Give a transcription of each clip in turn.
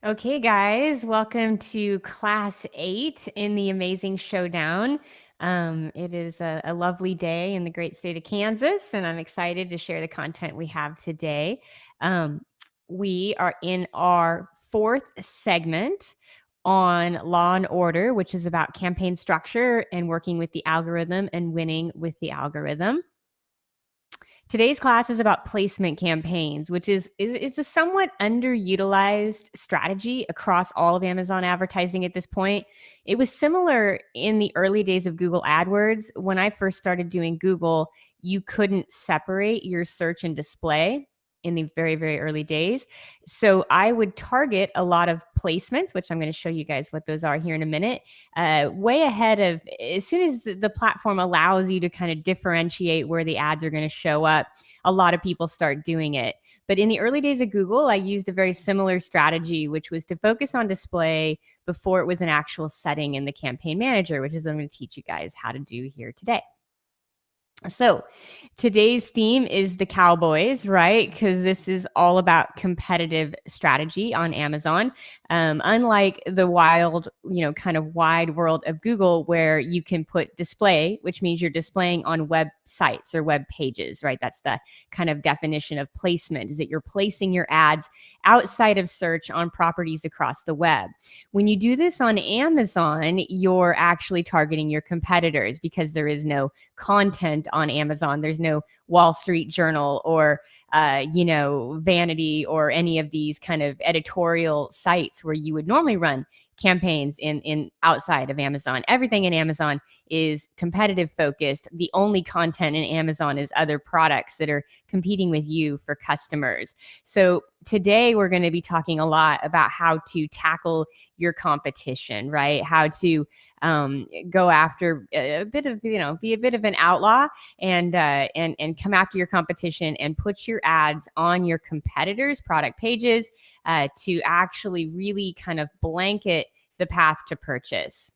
Okay, guys, welcome to Class 8 in the Amazing Showdown. It is a lovely day in the great state of Kansas, and I'm excited to share the content we have today. Um, we are in our fourth segment on Law and Order, which is about campaign structure and working with the algorithm and winning with the algorithm. Today's class is about placement campaigns, which is a somewhat underutilized strategy across all of Amazon advertising at this point. It was similar in the early days of Google AdWords. When I first started doing Google, you couldn't separate your search and display in the very, very early days. So I would target a lot of placements, which I'm going to show you guys what those are here in a minute, way ahead of as soon as the platform allows you to kind of differentiate where the ads are going to show up. A lot of people start doing it. But in the early days of Google, I used a very similar strategy, which was to focus on display before it was an actual setting in the campaign manager, which is what I'm going to teach you guys how to do here today. So today's theme is the Cowboys, right? Because this is all about competitive strategy on Amazon. Unlike the wild, kind of wide world of Google, where you can put display, which means you're displaying on websites or web pages, right? That's the kind of definition of placement, is that you're placing your ads outside of search on properties across the web. When you do this on Amazon, you're actually targeting your competitors because there is no content on Amazon. There's no Wall Street Journal or, Vanity or any of these kind of editorial sites where you would normally run campaigns in outside of Amazon. Everything in Amazon is competitive focused. The only content in Amazon is other products that are competing with you for customers. So today we're going to be talking a lot about how to tackle your competition, right? How to go after a bit of, be a bit of an outlaw and come after your competition and put your ads on your competitors' product pages to actually really kind of blanket the path to purchase.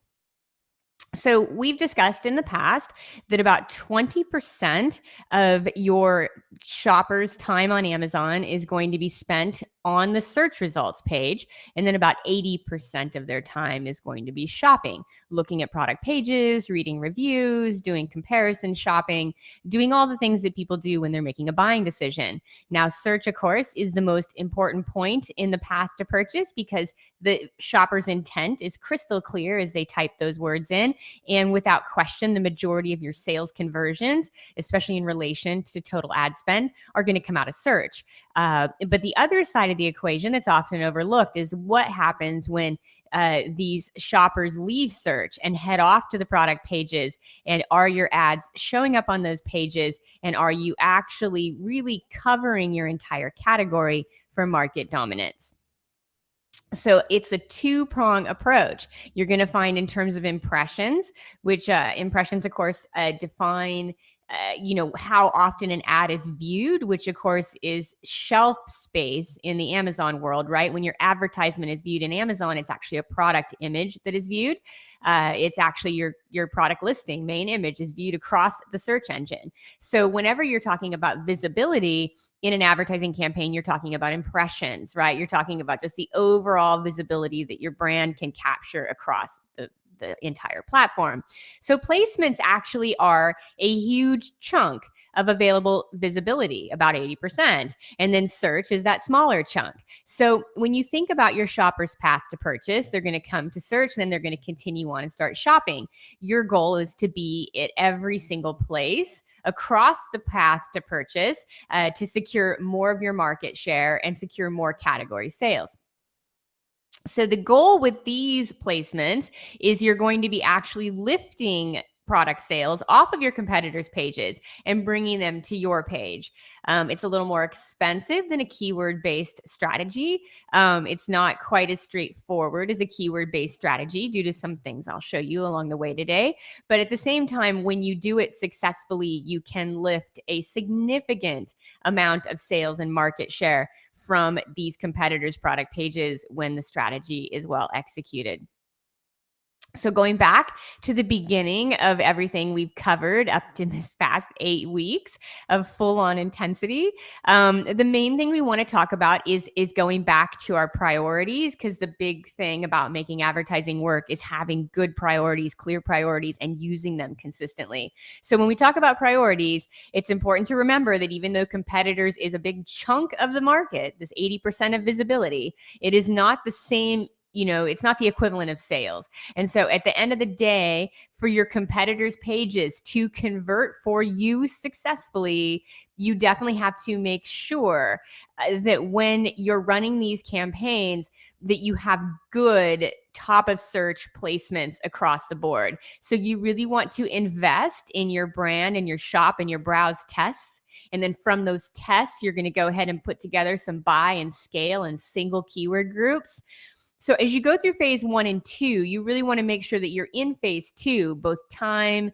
So we've discussed in the past that about 20% of your shopper's time on Amazon is going to be spent on the search results page. And then about 80% of their time is going to be shopping, looking at product pages, reading reviews, doing comparison shopping, doing all the things that people do when they're making a buying decision. Now, search, of course, is the most important point in the path to purchase because the shopper's intent is crystal clear as they type those words in. And without question, the majority of your sales conversions, especially in relation to total ad spend, are going to come out of search. But the other side of the equation that's often overlooked is what happens when these shoppers leave search and head off to the product pages. And are your ads showing up on those pages? And are you actually really covering your entire category for market dominance? So it's a two-prong approach. You're going to find in terms of impressions, which impressions, of course, define how often an ad is viewed, which of course is shelf space in the Amazon world, right? When your advertisement is viewed in Amazon, it's actually a product image that is viewed. It's actually your product listing, main image is viewed across the search engine. So whenever you're talking about visibility in an advertising campaign, you're talking about impressions, right? You're talking about just the overall visibility that your brand can capture across the entire platform. So placements actually are a huge chunk of available visibility, about 80%. And then search is that smaller chunk. So when you think about your shopper's path to purchase, they're going to come to search, then they're going to continue on and start shopping. Your goal is to be at every single place across the path to purchase to secure more of your market share and secure more category sales. So the goal with these placements is you're going to be actually lifting product sales off of your competitors' pages and bringing them to your page. It's a little more expensive than a keyword-based strategy. It's not quite as straightforward as a keyword-based strategy due to some things I'll show you along the way today. But at the same time, when you do it successfully, you can lift a significant amount of sales and market share from these competitors' product pages when the strategy is well executed. So going back to the beginning of everything we've covered up to this past 8 weeks of full-on intensity, the main thing we want to talk about is going back to our priorities, because the big thing about making advertising work is having good priorities, clear priorities, and using them consistently. So when we talk about priorities, it's important to remember that even though competitors is a big chunk of the market, this 80% of visibility, it is not the same. It's not the equivalent of sales. And so at the end of the day, for your competitors' pages to convert for you successfully, you definitely have to make sure that when you're running these campaigns, that you have good top of search placements across the board. So you really want to invest in your brand and your shop and your browse tests. And then from those tests, you're going to go ahead and put together some buy and scale and single keyword groups. So as you go through phase 1 and 2, you really want to make sure that you're in phase 2, both time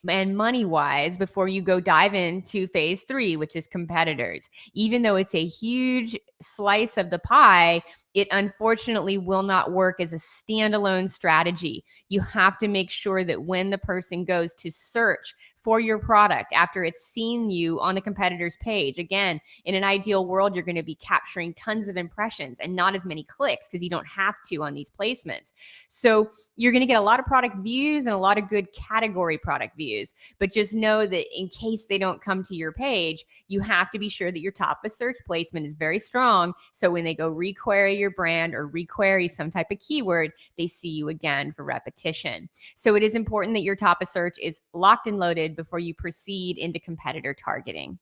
and money wise, before you go dive into phase 3, which is competitors. Even though it's a huge slice of the pie, it unfortunately will not work as a standalone strategy. You have to make sure that when the person goes to search for your product after it's seen you on the competitor's page, again, in an ideal world, you're going to be capturing tons of impressions and not as many clicks because you don't have to on these placements. So you're going to get a lot of product views and a lot of good category product views. But just know that in case they don't come to your page, you have to be sure that your top of search placement is very strong. So when they go requery your brand or requery some type of keyword, they see you again for repetition. So it is important that your top of search is locked and loaded before you proceed into competitor targeting.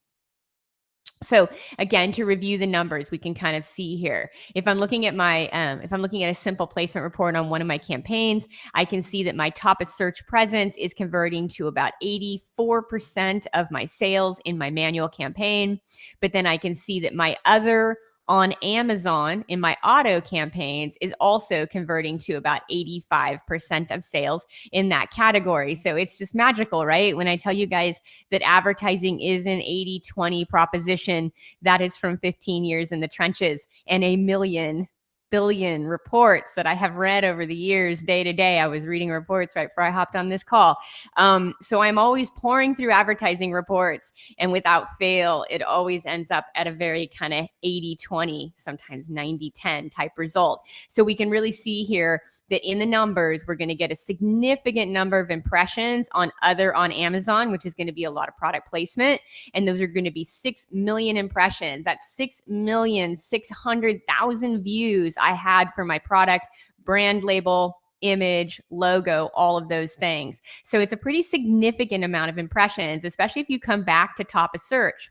So again, to review the numbers, we can kind of see here. If I'm looking at a simple placement report on one of my campaigns, I can see that my top of search presence is converting to about 84% of my sales in my manual campaign. But then I can see that my other on Amazon in my auto campaigns is also converting to about 85% of sales in that category. So it's just magical, right? When I tell you guys that advertising is an 80-20 proposition, that is from 15 years in the trenches and a million billion reports that I have read over the years, day to day. I was reading reports right before I hopped on this call. So I'm always pouring through advertising reports, and without fail, it always ends up at a very kind of 80-20, sometimes 90-10 type result. So we can really see here that in the numbers, we're going to get a significant number of impressions on Amazon, which is going to be a lot of product placement. And those are going to be 6 million impressions. That's 6,600,000 views I had for my product, brand label, image, logo, all of those things. So it's a pretty significant amount of impressions, especially if you come back to top of search.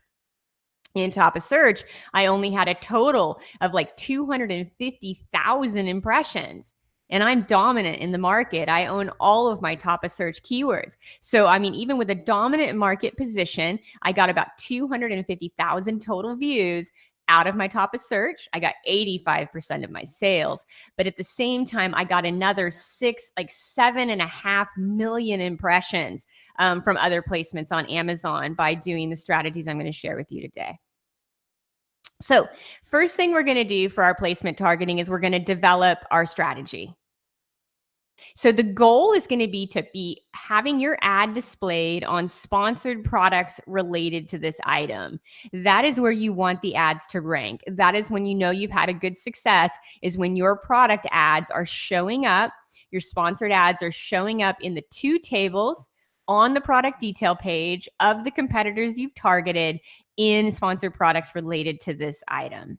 In top of search, I only had a total of like 250,000 impressions. And I'm dominant in the market. I own all of my top of search keywords. So, I mean, even with a dominant market position, I got about 250,000 total views out of my top of search. I got 85% of my sales. But at the same time, I got another 7.5 million impressions from other placements on Amazon by doing the strategies I'm going to share with you today. So first thing we're going to do for our placement targeting is we're going to develop our strategy. So the goal is going to be having your ad displayed on sponsored products related to this item. That is where you want the ads to rank. That is when you know you've had a good success, is when your product ads are showing up, your sponsored ads are showing up in the 2 tables on the product detail page of the competitors you've targeted in sponsored products related to this item.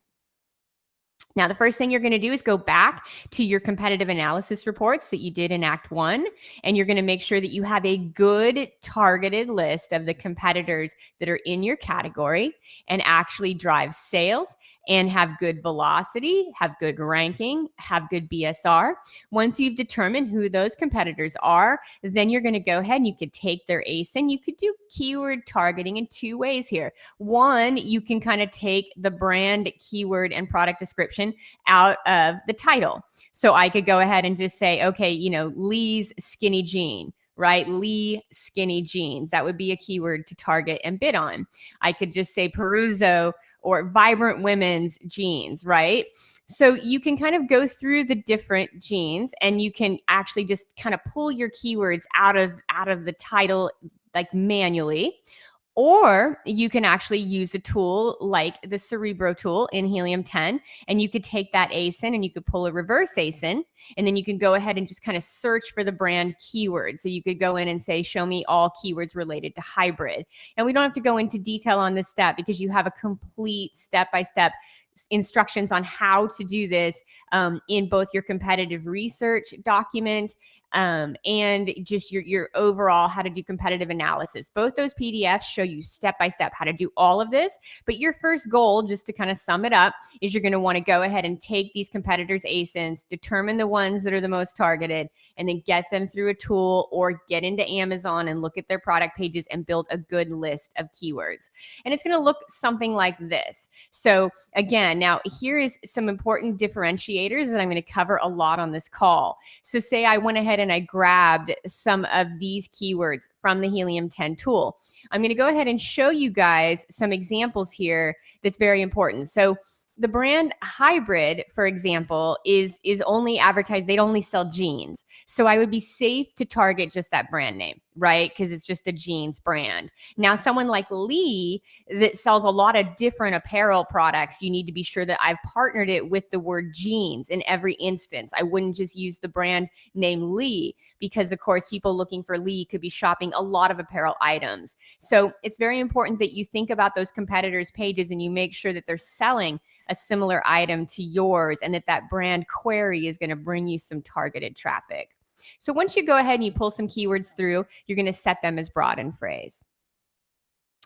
Now, the first thing you're going to do is go back to your competitive analysis reports that you did in Act 1, and you're going to make sure that you have a good targeted list of the competitors that are in your category and actually drive sales and have good velocity, have good ranking, have good BSR. Once you've determined who those competitors are, then you're going to go ahead and you could take their ASIN. You could do keyword targeting in 2 ways here. One, you can kind of take the brand, keyword, and product description out of the title. So I could go ahead and just say, okay, Lee's skinny jean, right? Lee skinny jeans. That would be a keyword to target and bid on. I could just say Peruzzo or vibrant women's jeans, right? So you can kind of go through the different jeans and you can actually just kind of pull your keywords out of the title like manually. Or you can actually use a tool like the Cerebro tool in Helium 10, and you could take that ASIN and you could pull a reverse ASIN, and then you can go ahead and just kind of search for the brand keyword. So you could go in and say, show me all keywords related to hybrid. And we don't have to go into detail on this step because you have a complete step-by-step instructions on how to do this in both your competitive research document and just your overall how to do competitive analysis. Both those PDFs show you step-by-step how to do all of this. But your first goal, just to kind of sum it up, is you're going to want to go ahead and take these competitors' ASINs, determine the ones that are the most targeted, and then get them through a tool or get into Amazon and look at their product pages and build a good list of keywords. And it's going to look something like this. So again, now here is some important differentiators that I'm going to cover a lot on this call. So say I went ahead and I grabbed some of these keywords from the Helium 10 tool. I'm going to go ahead and show you guys some examples here that's very important. So the brand Hybrid, for example, is only advertised, they'd only sell jeans. So I would be safe to target just that brand name, right? Because it's just a jeans brand. Now, someone like Lee that sells a lot of different apparel products, you need to be sure that I've partnered it with the word jeans in every instance. I wouldn't just use the brand name Lee because, of course, people looking for Lee could be shopping a lot of apparel items. So it's very important that you think about those competitors' pages and you make sure that they're selling a similar item to yours and that brand query is going to bring you some targeted traffic. So once you go ahead and you pull some keywords through, you're going to set them as broad and phrase.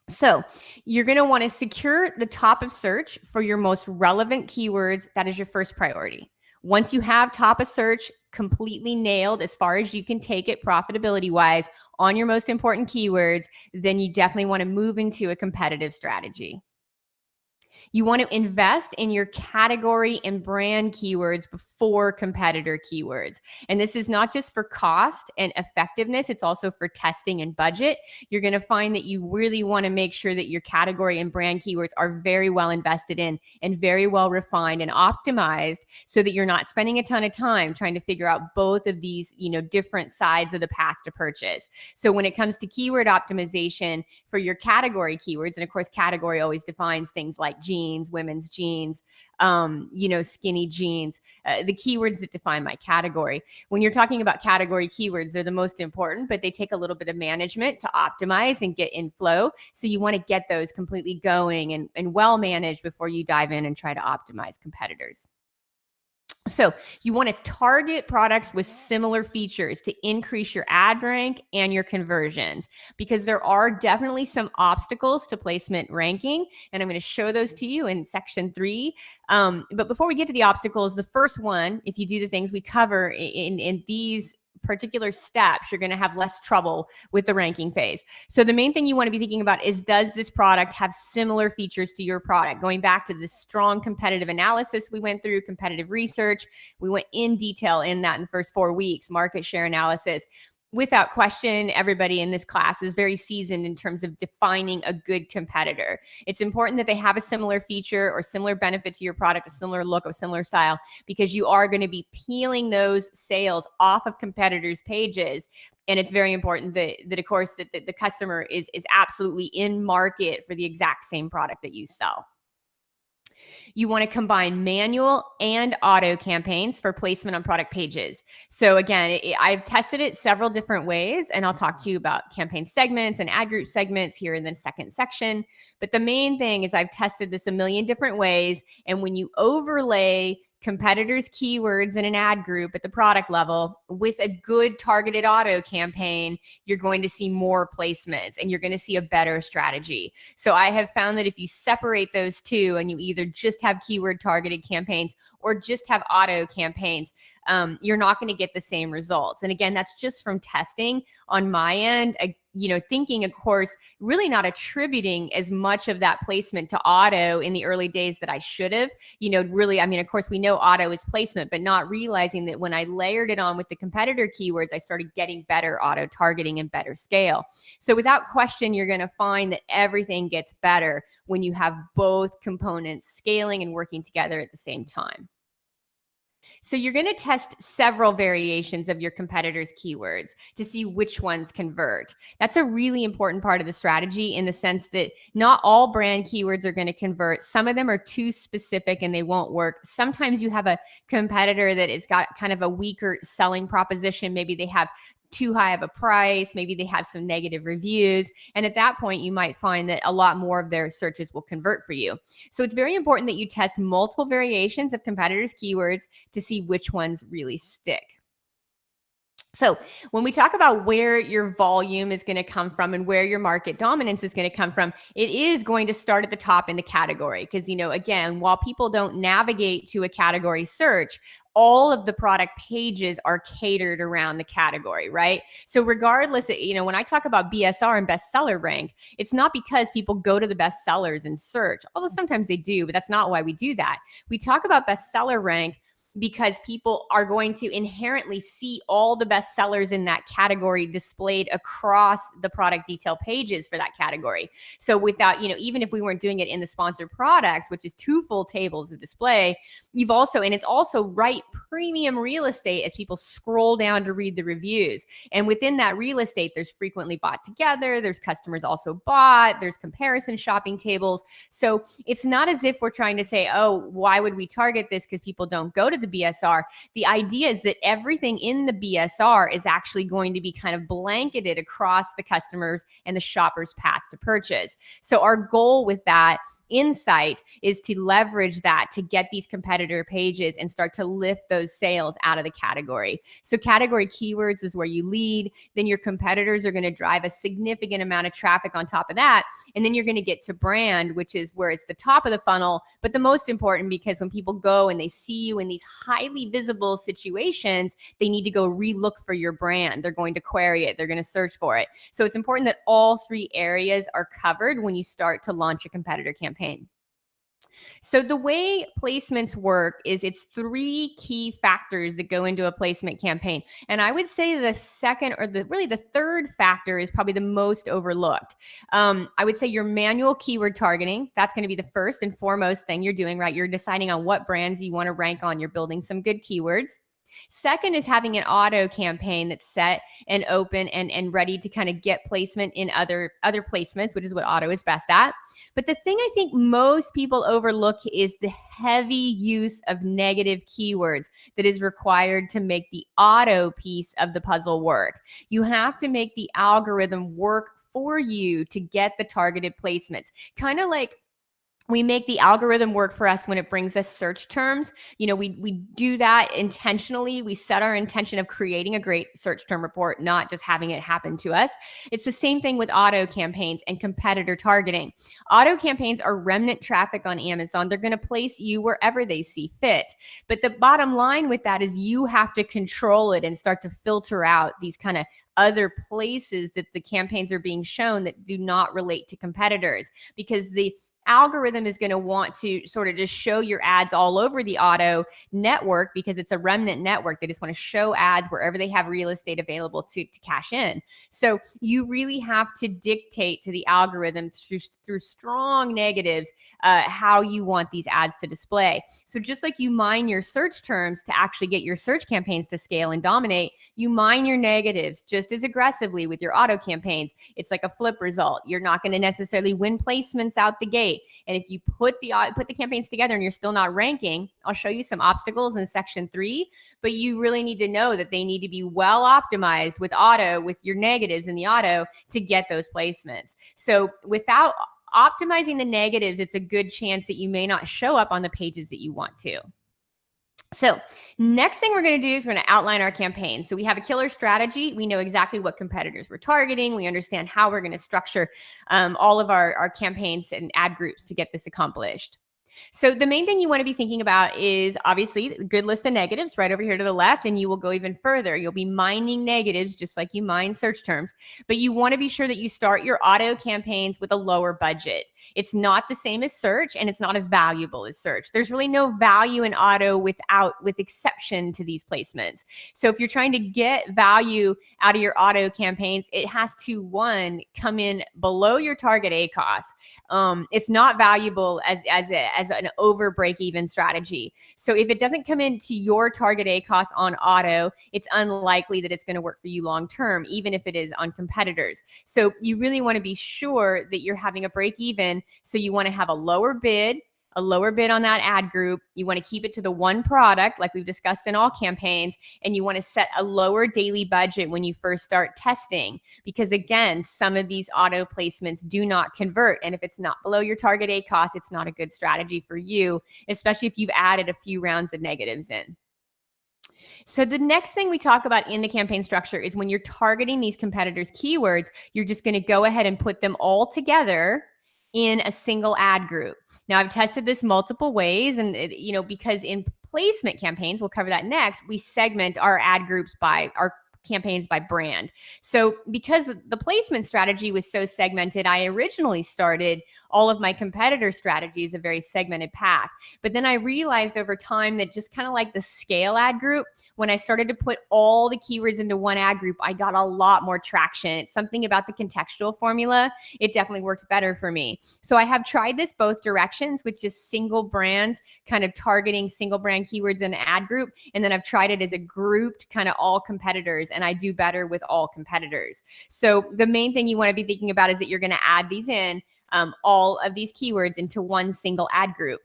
So you're going to want to secure the top of search for your most relevant keywords. That is your first priority. Once you have top of search completely nailed as far as you can take it profitability wise on your most important keywords, then you definitely want to move into a competitive strategy. You want to invest in your category and brand keywords before competitor keywords. And this is not just for cost and effectiveness, it's also for testing and budget. You're going to find that you really want to make sure that your category and brand keywords are very well invested in and very well refined and optimized so that you're not spending a ton of time trying to figure out both of these, different sides of the path to purchase. So when it comes to keyword optimization for your category keywords, and of course, category always defines things like jeans, women's jeans, skinny jeans, the keywords that define my category. When you're talking about category keywords, they're the most important, but they take a little bit of management to optimize and get in flow. So you want to get those completely going and well managed before you dive in and try to optimize competitors. So you want to target products with similar features to increase your ad rank and your conversions, because there are definitely some obstacles to placement ranking. And I'm going to show those to you in section 3. But before we get to the obstacles, the first one, if you do the things we cover in these particular steps, you're going to have less trouble with the ranking phase. So the main thing you want to be thinking about is, does this product have similar features to your product? Going back to the strong competitive analysis we went through, competitive research, we went in detail in that in the first 4 weeks, market share analysis. Without question, everybody in this class is very seasoned in terms of defining a good competitor. It's important that they have a similar feature or similar benefit to your product, a similar look, a similar style, because you are going to be peeling those sales off of competitors' pages. And it's very important that of course, that the customer is absolutely in market for the exact same product that you sell. You want to combine manual and auto campaigns for placement on product pages. So again, I've tested it several different ways, and I'll talk to you about campaign segments and ad group segments here in the second section. But the main thing is I've tested this a million different ways. And when you overlay competitors' keywords in an ad group at the product level with a good targeted auto campaign, you're going to see more placements and you're going to see a better strategy. So I have found that if you separate those two and you either just have keyword targeted campaigns or just have auto campaigns, you're not going to get the same results. And again, that's just from testing on my end thinking, of course, really not attributing as much of that placement to auto in the early days that I should have. Really, I mean, of course, we know auto is placement, but not realizing that when I layered it on with the competitor keywords, I started getting better auto targeting and better scale. So without question, you're going to find that everything gets better when you have both components scaling and working together at the same time. So you're going to test several variations of your competitors' keywords to see which ones convert. That's a really important part of the strategy, in the sense that not all brand keywords are going to convert. Some of them are too specific and they won't work. Sometimes you have a competitor that has got kind of a weaker selling proposition. Maybe they have too high of a price. Maybe they have some negative reviews. And at that point, you might find that a lot more of their searches will convert for you. So it's very important that you test multiple variations of competitors' keywords to see which ones really stick. So when we talk about where your volume is going to come from and where your market dominance is going to come from, it is going to start at the top in the category. Because, again, while people don't navigate to a category search, all of the product pages are catered around the category, right? So regardless, when I talk about BSR and bestseller rank, it's not because people go to the best sellers and search, although sometimes they do, but that's not why we do that. We talk about bestseller rank because people are going to inherently see all the best sellers in that category displayed across the product detail pages for that category. So without, even if we weren't doing it in the sponsored products, which is 2 full tables of display, and it's also right premium real estate as people scroll down to read the reviews. And within that real estate, there's frequently bought together, there's customers also bought, there's comparison shopping tables. So it's not as if we're trying to say, oh, why would we target this because people don't go to the BSR. The idea is that everything in the BSR is actually going to be kind of blanketed across the customers and the shopper's path to purchase. So our goal with that insight is to leverage that to get these competitor pages and start to lift those sales out of the category. So category keywords is where you lead. Then your competitors are going to drive a significant amount of traffic on top of that. And then you're going to get to brand, which is where it's the top of the funnel, but the most important, because when people go and they see you in these highly visible situations, they need to go re-look for your brand. They're going to query it. They're going to search for it. So it's important that all 3 areas are covered when you start to launch a competitor campaign. So the way placements work is it's 3 key factors that go into a placement campaign. And I would say the second, or the third factor is probably the most overlooked. I would say your manual keyword targeting. That's going to be the first and foremost thing you're doing, right? You're deciding on what brands you want to rank on. You're building some good keywords. Second is having an auto campaign that's set and open and ready to kind of get placement in other placements, which is what auto is best at. But the thing I think most people overlook is the heavy use of negative keywords that is required to make the auto piece of the puzzle work. You have to make the algorithm work for you to get the targeted placements. Kind of like we make the algorithm work for us when it brings us search terms. We do that intentionally. We set our intention of creating a great search term report, not just having it happen to us. It's the same thing with auto campaigns and competitor targeting. Auto campaigns are remnant traffic on Amazon. They're going to place you wherever they see fit. But the bottom line with that is you have to control it and start to filter out these kind of other places that the campaigns are being shown that do not relate to competitors, because the algorithm is going to want to sort of just show your ads all over the auto network, because it's a remnant network. They just want to show ads wherever they have real estate available to cash in. So you really have to dictate to the algorithm through strong negatives how you want these ads to display. So just like you mine your search terms to actually get your search campaigns to scale and dominate, you mine your negatives just as aggressively with your auto campaigns. It's like a flip result. You're not going to necessarily win placements out the gate. And if you put the campaigns together and you're still not ranking, I'll show you some obstacles in section 3, but you really need to know that they need to be well optimized with auto, with your negatives in the auto, to get those placements. So without optimizing the negatives, it's a good chance that you may not show up on the pages that you want to. So next thing we're going to do is we're going to outline our campaign. So we have a killer strategy. We know exactly what competitors we're targeting. We understand how we're going to structure all of our campaigns and ad groups to get this accomplished. So the main thing you want to be thinking about is obviously a good list of negatives right over here to the left, and you will go even further. You'll be mining negatives just like you mine search terms, but you want to be sure that you start your auto campaigns with a lower budget. It's not the same as search, and it's not as valuable as search. There's really no value in auto with exception to these placements. So if you're trying to get value out of your auto campaigns, it has to, one, come in below your target ACoS. It's not valuable as an over break even strategy. So if it doesn't come into your target ACoS on auto, it's unlikely that it's going to work for you long term, even if it is on competitors. So you really want to be sure that you're having a break even. So you want to have a lower bid on that ad group. You want to keep it to the one product, like we've discussed in all campaigns, and you want to set a lower daily budget when you first start testing, because again, some of these auto placements do not convert. And if it's not below your target ACoS, it's not a good strategy for you, especially if you've added a few rounds of negatives in. So the next thing we talk about in the campaign structure is when you're targeting these competitors' keywords, you're just going to go ahead and put them all together in a single ad group. Now, I've tested this multiple ways, and because in placement campaigns, we'll cover that next, we segment our ad groups by our campaigns by brand. So because the placement strategy was so segmented, I originally started all of my competitor strategies a very segmented path. But then I realized over time that just kind of like the scale ad group, when I started to put all the keywords into one ad group, I got a lot more traction. It's something about the contextual formula. It definitely worked better for me. So I have tried this both directions, with just single brands, kind of targeting single brand keywords in an ad group. And then I've tried it as a grouped kind of all competitors, and I do better with all competitors. So the main thing you want to be thinking about is that you're going to add these in, all of these keywords into one single ad group.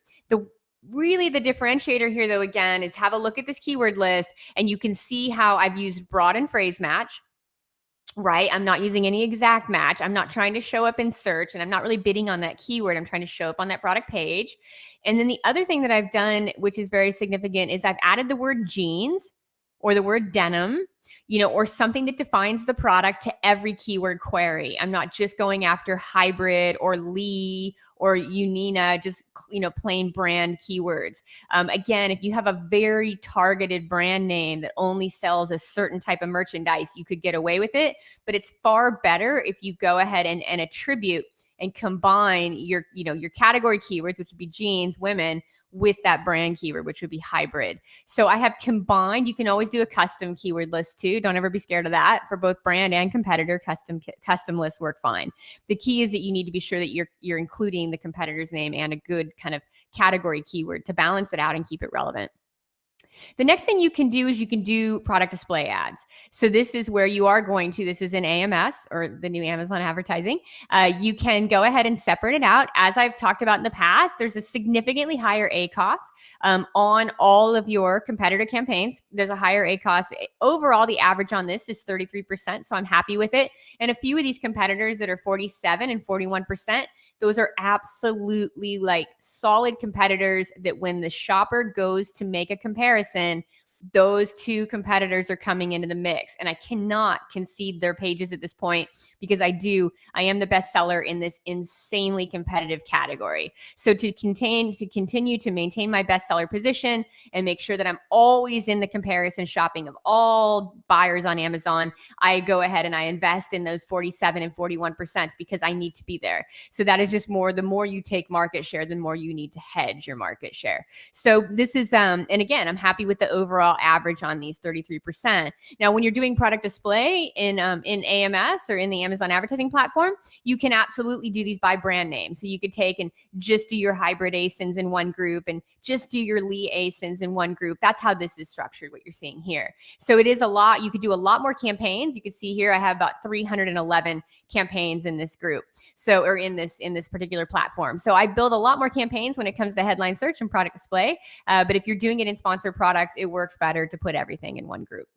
Really the differentiator here, though, again, is have a look at this keyword list, and you can see how I've used broad and phrase match. Right? I'm not using any exact match. I'm not trying to show up in search, and I'm not really bidding on that keyword. I'm trying to show up on that product page. And then the other thing that I've done, which is very significant, is I've added the word jeans or the word denim, or something that defines the product to every keyword query. I'm not just going after hybrid or Lee or Unina, just, plain brand keywords. Again, if you have a very targeted brand name that only sells a certain type of merchandise, you could get away with it, but it's far better if you go ahead and attribute and combine your category keywords, which would be jeans, women, with that brand keyword, which would be hybrid. So I have combined. You can always do a custom keyword list too. Don't ever be scared of that. For both brand and competitor, custom lists work fine. The key is that you need to be sure that you're including the competitor's name and a good kind of category keyword to balance it out and keep it relevant. The next thing you can do is you can do product display ads. So this is where you are going to, this is in AMS, or the new Amazon advertising. You can go ahead and separate it out. As I've talked about in the past, there's a significantly higher ACoS on all of your competitor campaigns. There's a higher ACoS. Overall, the average on this is 33%, so I'm happy with it. And a few of these competitors that are 47 and 41%, those are absolutely like solid competitors that when the shopper goes to make a comparison, those two competitors are coming into the mix, and I cannot concede their pages at this point because I am the best seller in this insanely competitive category. So to continue to maintain my bestseller position and make sure that I'm always in the comparison shopping of all buyers on Amazon, I go ahead and I invest in those 47 and 41% because I need to be there. So that is just the more you take market share, the more you need to hedge your market share. So this is, and again, I'm happy with the overall average on these 33%. Now, when you're doing product display in AMS or in the Amazon advertising platform, you can absolutely do these by brand name. So you could take and just do your hybrid ASINs in one group and just do your Lee ASINs in one group. That's how this is structured, what you're seeing here. So it is a lot. You could do a lot more campaigns. You can see here I have about 311 campaigns in this group. So, or in this particular platform. So I build a lot more campaigns when it comes to headline search and product display. But if you're doing it in sponsored products, it works better to put everything in one group.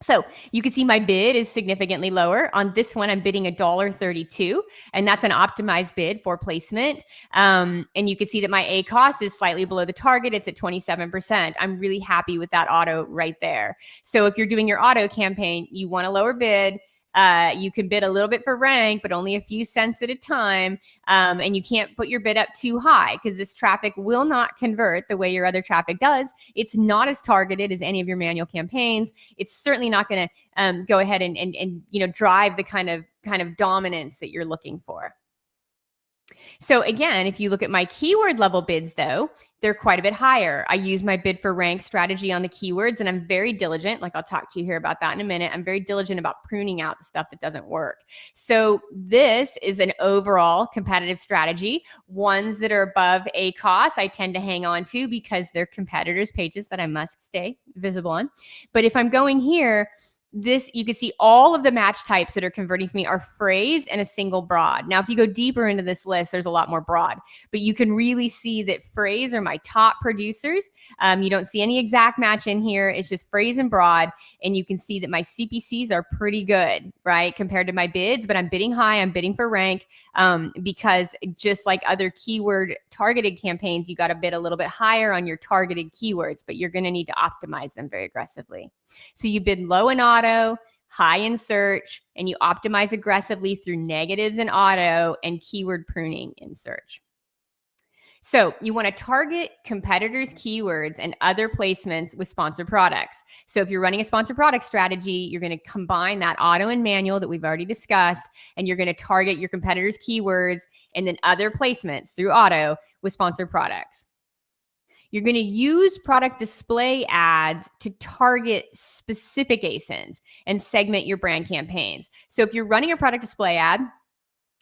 So you can see my bid is significantly lower. On this one, I'm bidding $1.32, and that's an optimized bid for placement. And you can see that my ACoS is slightly below the target. It's at 27%. I'm really happy with that auto right there. So if you're doing your auto campaign, you want a lower bid, You can bid a little bit for rank, but only a few cents at a time. And you can't put your bid up too high because this traffic will not convert the way your other traffic does. It's not as targeted as any of your manual campaigns. It's certainly not going to go ahead and drive the kind of dominance that you're looking for. So again, if you look at my keyword level bids though, they're quite a bit higher. I use my bid for rank strategy on the keywords, and I'm very diligent. Like I'll talk to you here about that in a minute. I'm very diligent about pruning out the stuff that doesn't work. So this is an overall competitive strategy. Ones that are above ACoS, I tend to hang on to because they're competitors' pages that I must stay visible on. But if I'm going here, you can see all of the match types that are converting for me are phrase and a single broad. Now, if you go deeper into this list, there's a lot more broad, but you can really see that phrase are my top producers. You don't see any exact match in here. It's just phrase and broad. And you can see that my CPCs are pretty good, right? Compared to my bids, but I'm bidding high. I'm bidding for rank because just like other keyword targeted campaigns, you got to bid a little bit higher on your targeted keywords, but you're going to need to optimize them very aggressively. So you bid low in auto, high in search, and you optimize aggressively through negatives in auto and keyword pruning in search. So you want to target competitors' keywords and other placements with sponsored products. So if you're running a sponsored product strategy, you're going to combine that auto and manual that we've already discussed, and you're going to target your competitors' keywords and then other placements through auto with sponsored products. You're going to use product display ads to target specific ASINs and segment your brand campaigns. So if you're running a product display ad,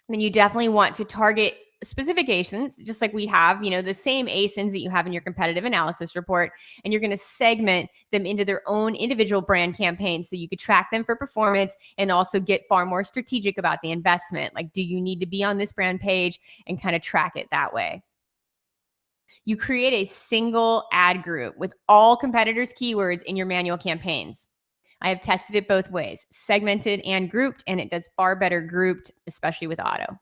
then you definitely want to target specific ASINs, just like we have, the same ASINs that you have in your competitive analysis report, and you're going to segment them into their own individual brand campaigns so you could track them for performance and also get far more strategic about the investment. Like, do you need to be on this brand page, and kind of track it that way. You create a single ad group with all competitors' keywords in your manual campaigns. I have tested it both ways, segmented and grouped, and it does far better grouped, especially with auto.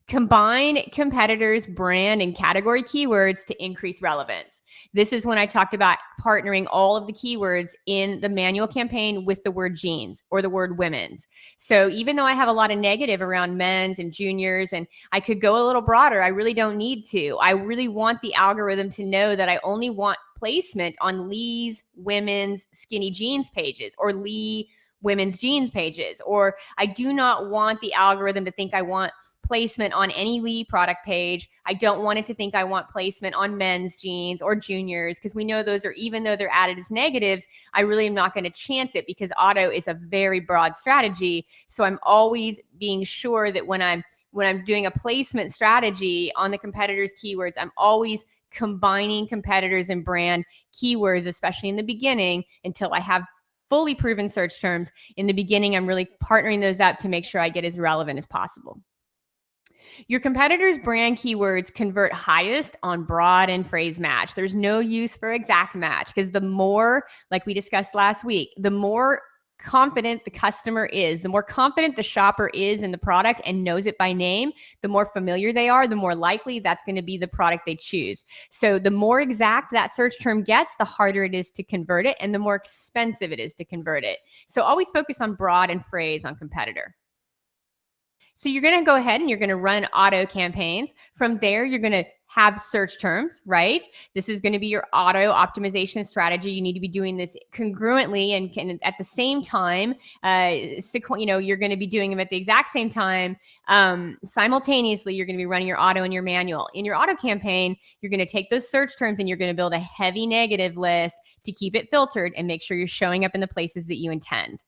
Combine competitors' brand and category keywords to increase relevance. This is when I talked about partnering all of the keywords in the manual campaign with the word jeans or the word women's. So even though I have a lot of negative around men's and juniors, and I could go a little broader, I really don't need to. I really want the algorithm to know that I only want placement on Lee's women's skinny jeans pages or Lee women's jeans pages, or I do not want the algorithm to think I want placement on any Lee product page. I don't want it to think I want placement on men's jeans or juniors, because we know those are, even though they're added as negatives, I really am not going to chance it because auto is a very broad strategy. So I'm always being sure that when I'm doing a placement strategy on the competitors' keywords, I'm always combining competitors and brand keywords, especially in the beginning, until I have fully proven search terms. In the beginning, I'm really partnering those up to make sure I get as relevant as possible. Your competitors' brand keywords convert highest on broad and phrase match. There's no use for exact match, because the more, like we discussed last week, the more confident the customer is, the more confident the shopper is in the product and knows it by name, the more familiar they are, the more likely that's going to be the product they choose. So the more exact that search term gets, the harder it is to convert it, and the more expensive it is to convert it. So always focus on broad and phrase on competitor. So you're going to go ahead and you're going to run auto campaigns. From there, you're going to have search terms, right? This is going to be your auto optimization strategy. You need to be doing this congruently and at the same time, you're going to be doing them at the exact same time. Simultaneously, you're going to be running your auto and your manual. In your auto campaign, you're going to take those search terms and you're going to build a heavy negative list to keep it filtered and make sure you're showing up in the places that you intend.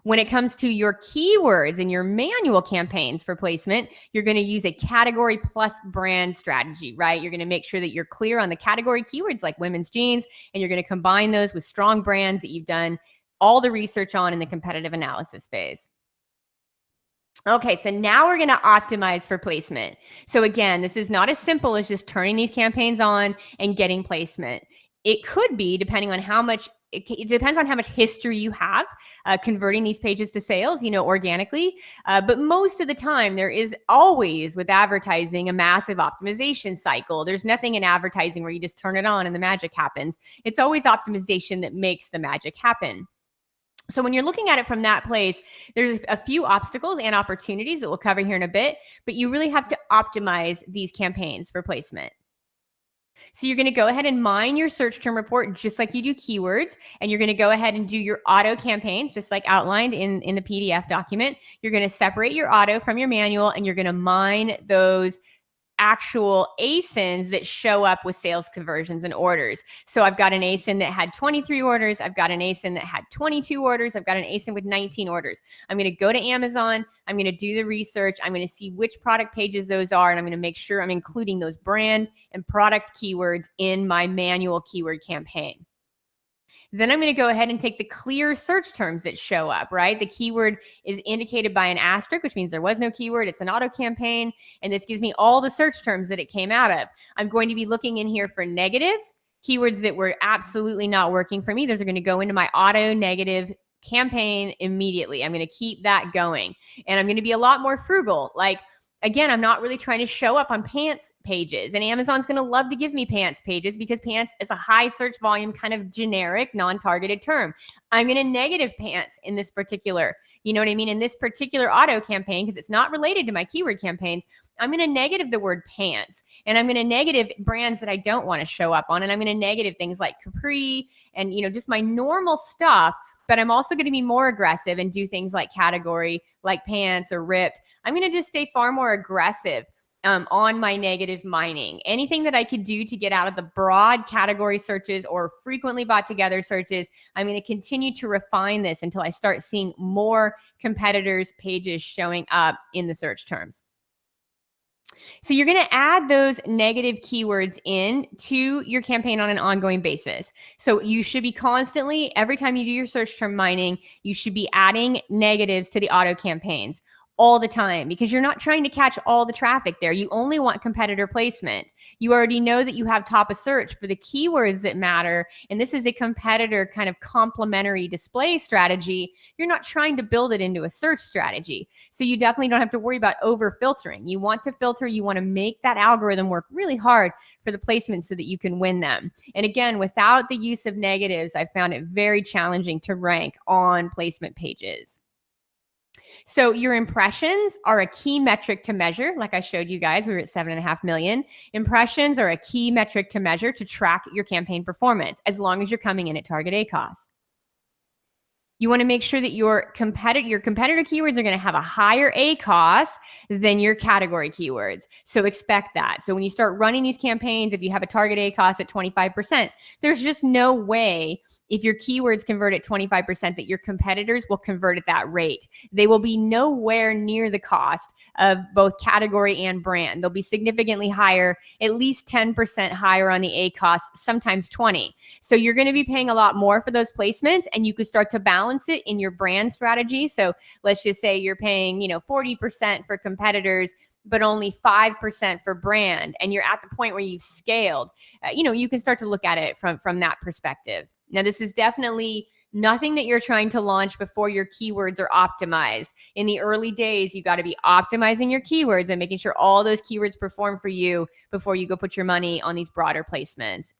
When it comes to your keywords in your manual campaigns for placement, you're going to use a category plus brand strategy, right? You're going to make sure that you're clear on the category keywords like women's jeans, and you're going to combine those with strong brands that you've done all the research on in the competitive analysis phase. Okay, so now we're going to optimize for placement. So again, this is not as simple as just turning these campaigns on and getting placement. It could be, depending on how much it depends on how much history you have converting these pages to sales, organically. But most of the time, there is always, with advertising, a massive optimization cycle. There's nothing in advertising where you just turn it on and the magic happens. It's always optimization that makes the magic happen. So when you're looking at it from that place, there's a few obstacles and opportunities that we'll cover here in a bit, but you really have to optimize these campaigns for placement. So you're going to go ahead and mine your search term report just like you do keywords, and you're going to go ahead and do your auto campaigns just like outlined in the PDF document. You're going to separate your auto from your manual, and you're going to mine those actual ASINs that show up with sales conversions and orders. So I've got an ASIN that had 23 orders. I've got an ASIN that had 22 orders. I've got an ASIN with 19 orders. I'm going to go to Amazon. I'm going to do the research. I'm going to see which product pages those are, and I'm going to make sure I'm including those brand and product keywords in my manual keyword campaign. Then I'm going to go ahead and take the clear search terms that show up, right? The keyword is indicated by an asterisk, which means there was no keyword. It's an auto campaign. And this gives me all the search terms that it came out of. I'm going to be looking in here for negatives, keywords that were absolutely not working for me. Those are going to go into my auto negative campaign immediately. I'm going to keep that going. And I'm going to be a lot more frugal. Like, again, I'm not really trying to show up on pants pages, and Amazon's going to love to give me pants pages because pants is a high search volume kind of generic non-targeted term. I'm going to negative pants in this particular, you know what I mean? In this particular auto campaign, because it's not related to my keyword campaigns, I'm going to negative the word pants, and I'm going to negative brands that I don't want to show up on. And I'm going to negative things like Capri and, you know, just my normal stuff. But I'm also going to be more aggressive and do things like category, like pants or ripped. I'm going to just stay far more aggressive on my negative mining. Anything that I could do to get out of the broad category searches or frequently bought together searches, I'm going to continue to refine this until I start seeing more competitors' pages showing up in the search terms. So you're going to add those negative keywords in to your campaign on an ongoing basis. So you should be constantly, every time you do your search term mining, you should be adding negatives to the auto campaigns all the time, because you're not trying to catch all the traffic there. You only want competitor placement. You already know that you have top of search for the keywords that matter. And this is a competitor kind of complementary display strategy. You're not trying to build it into a search strategy. So you definitely don't have to worry about over filtering. You want to filter, you want to make that algorithm work really hard for the placements so that you can win them. And again, without the use of negatives, I found it very challenging to rank on placement pages. So your impressions are a key metric to measure. Like I showed you guys, we were at 7.5 million. Impressions are a key metric to measure to track your campaign performance, as long as you're coming in at target ACoS. You want to make sure that your competitor keywords are going to have a higher ACoS than your category keywords. So expect that. So when you start running these campaigns, if you have a target ACoS at 25%, there's just no way, if your keywords convert at 25%, that your competitors will convert at that rate. They will be nowhere near the cost of both category and brand. They'll be significantly higher, at least 10% higher on the ACoS, sometimes 20. So you're going to be paying a lot more for those placements, and you can start to balance it in your brand strategy. So let's just say you're paying, 40% for competitors, but only 5% for brand, and you're at the point where you've scaled. You can start to look at it from that perspective. Now, this is definitely nothing that you're trying to launch before your keywords are optimized. In the early days, you got to be optimizing your keywords and making sure all those keywords perform for you before you go put your money on these broader placements.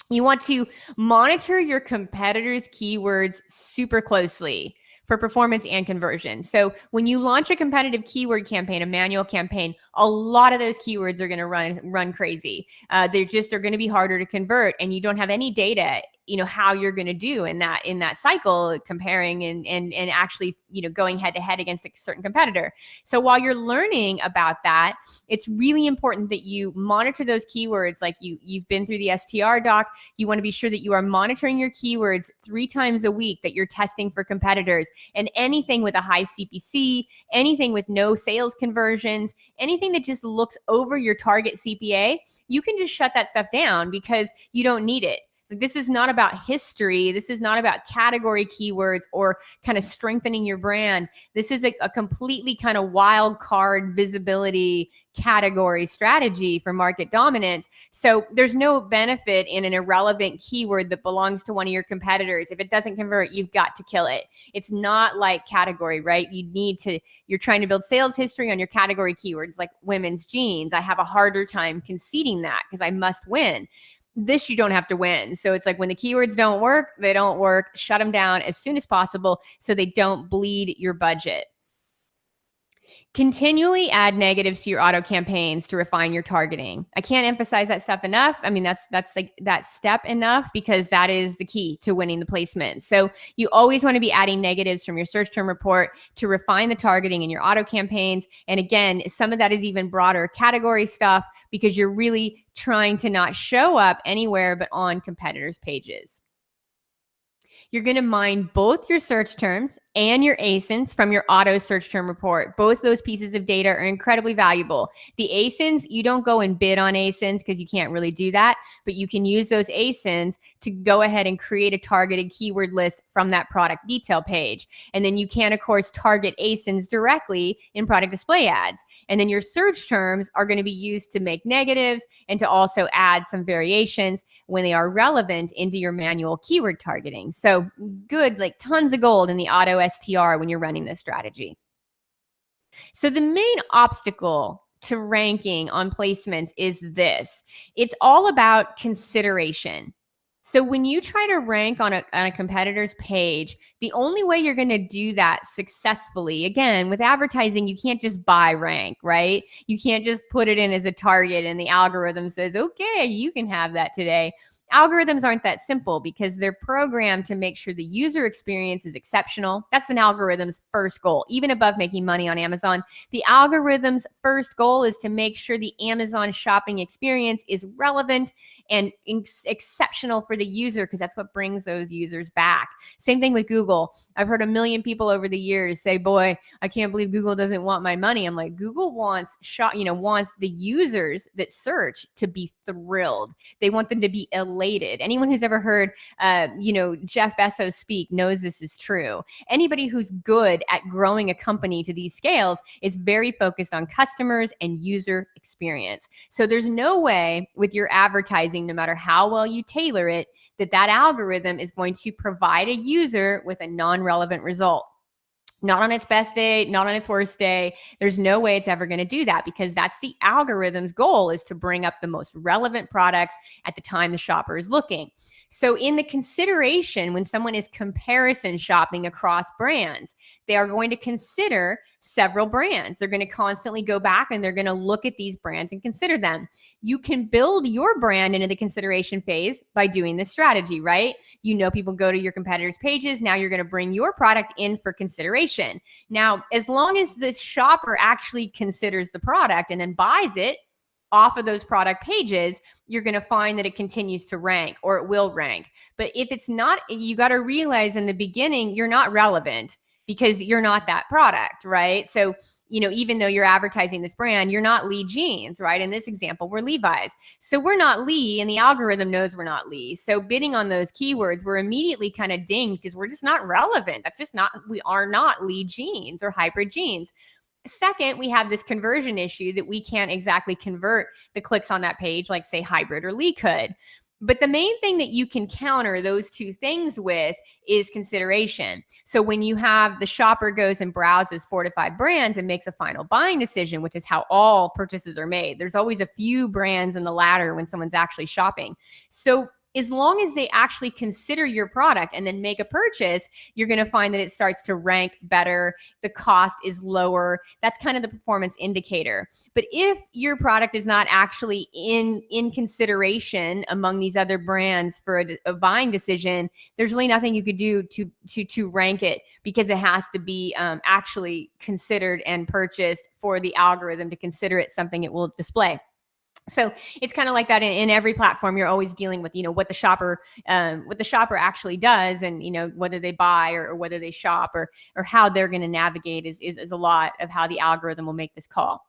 You want to monitor your competitors' keywords super closely for performance and conversion. So when you launch a competitive keyword campaign, a manual campaign, a lot of those keywords are going to run crazy. They just are going to be harder to convert, and you don't have any data, how you're going to do in that cycle, comparing and actually, going head to head against a certain competitor. So while you're learning about that, it's really important that you monitor those keywords. Like you've been through the STR doc. You want to be sure that you are monitoring your keywords 3 times a week, that you're testing for competitors, and anything with a high CPC, anything with no sales conversions, anything that just looks over your target CPA, you can just shut that stuff down because you don't need it. This is not about history. This is not about category keywords or kind of strengthening your brand. This is a completely kind of wild card visibility category strategy for market dominance. So there's no benefit in an irrelevant keyword that belongs to one of your competitors. If it doesn't convert, you've got to kill it. It's not like category, right? You're trying to build sales history on your category keywords like women's jeans. I have a harder time conceding that because I must win. This you don't have to win. So it's like when the keywords don't work, they don't work. Shut them down as soon as possible so they don't bleed your budget. Continually add negatives to your auto campaigns to refine your targeting. I can't emphasize that stuff enough. I mean, that's like that step enough, because that is the key to winning the placement. So you always want to be adding negatives from your search term report to refine the targeting in your auto campaigns. And again, some of that is even broader category stuff, because you're really trying to not show up anywhere but on competitors' pages. You're going to mine both your search terms and your ASINs from your auto search term report. Both those pieces of data are incredibly valuable. The ASINs, you don't go and bid on ASINs because you can't really do that, but you can use those ASINs to go ahead and create a targeted keyword list from that product detail page. And then you can, of course, target ASINs directly in product display ads. And then your search terms are going to be used to make negatives and to also add some variations when they are relevant into your manual keyword targeting. So good, like tons of gold in the auto STR when you're running this strategy. So the main obstacle to ranking on placements is this. It's all about consideration. So when you try to rank on a competitor's page, the only way you're going to do that successfully, again, with advertising, you can't just buy rank, right? You can't just put it in as a target and the algorithm says, okay, you can have that today. Algorithms aren't that simple because they're programmed to make sure the user experience is exceptional. That's an algorithm's first goal. Even above making money on Amazon, the algorithm's first goal is to make sure the Amazon shopping experience is relevant and exceptional for the user, because that's what brings those users back. Same thing with Google. I've heard a million people over the years say, boy, I can't believe Google doesn't want my money. I'm like, Google wants the users that search to be thrilled. They want them to be elated. Anyone who's ever heard, Jeff Bezos speak knows this is true. Anybody who's good at growing a company to these scales is very focused on customers and user experience. So there's no way with your advertising, no matter how well you tailor it, that algorithm is going to provide a user with a non-relevant result. Not on its best day, not on its worst day. There's no way it's ever going to do that, because that's the algorithm's goal, is to bring up the most relevant products at the time the shopper is looking. So in the consideration, when someone is comparison shopping across brands, they are going to consider several brands. They're going to constantly go back and they're going to look at these brands and consider them. You can build your brand into the consideration phase by doing this strategy, right? People go to your competitors' pages. Now you're going to bring your product in for consideration. Now, as long as the shopper actually considers the product and then buys it off of those product pages, you're going to find that it continues to rank, or it will rank. But if it's not, you got to realize in the beginning, you're not relevant because you're not that product, right? So, even though you're advertising this brand, you're not Lee Jeans, right? In this example, we're Levi's. So we're not Lee, and the algorithm knows we're not Lee. So bidding on those keywords, we're immediately kind of dinged because we're just not relevant. We are not Lee Jeans or Hybrid Jeans. Second, we have this conversion issue that we can't exactly convert the clicks on that page like, say, Hybrid or Lee could. But the main thing that you can counter those two things with is consideration. So when you have the shopper goes and browses 4 to 5 brands and makes a final buying decision, which is how all purchases are made, there's always a few brands in the ladder when someone's actually shopping. So as long as they actually consider your product and then make a purchase, you're going to find that it starts to rank better. The cost is lower. That's kind of the performance indicator. But if your product is not actually in consideration among these other brands for a buying decision, there's really nothing you could do to rank it, because it has to be actually considered and purchased for the algorithm to consider it something it will display. So it's kind of like that in every platform. You're always dealing with, what the shopper actually does, and, whether they buy or whether they shop or how they're going to navigate is a lot of how the algorithm will make this call.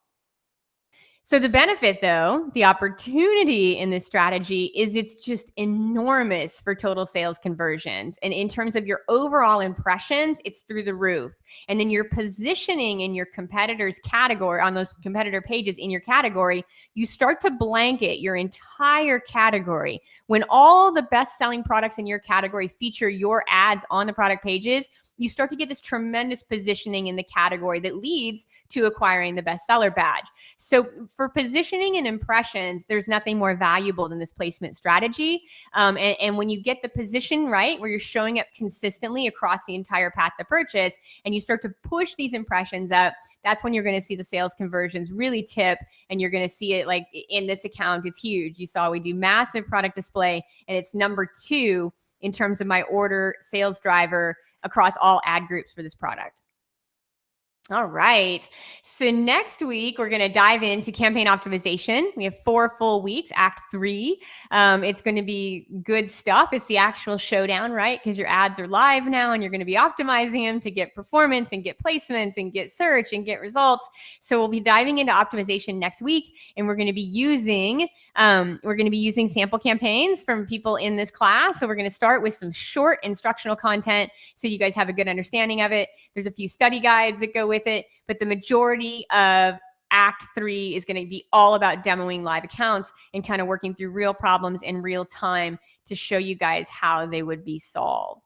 So the benefit, though, the opportunity in this strategy is it's just enormous for total sales conversions. And in terms of your overall impressions, it's through the roof. And then your positioning in your competitors' category, on those competitor pages in your category, you start to blanket your entire category. When all the best-selling products in your category feature your ads on the product pages, you start to get this tremendous positioning in the category that leads to acquiring the bestseller badge. So for positioning and impressions, there's nothing more valuable than this placement strategy. And when you get the position right, where you're showing up consistently across the entire path to purchase, and you start to push these impressions up, that's when you're going to see the sales conversions really tip, and you're going to see it like in this account. It's huge. You saw we do massive product display, and it's number 2 in terms of my order sales driver across all ad groups for this product. All right. So next week, we're going to dive into campaign optimization. We have 4 full weeks, Act 3. It's going to be good stuff. It's the actual showdown, right? Because your ads are live now, and you're going to be optimizing them to get performance and get placements and get search and get results. So we'll be diving into optimization next week, and we're going to be using sample campaigns from people in this class. So we're going to start with some short instructional content so you guys have a good understanding of it. There's a few study guides that go with it, but the majority of Act 3 is going to be all about demoing live accounts and kind of working through real problems in real time to show you guys how they would be solved.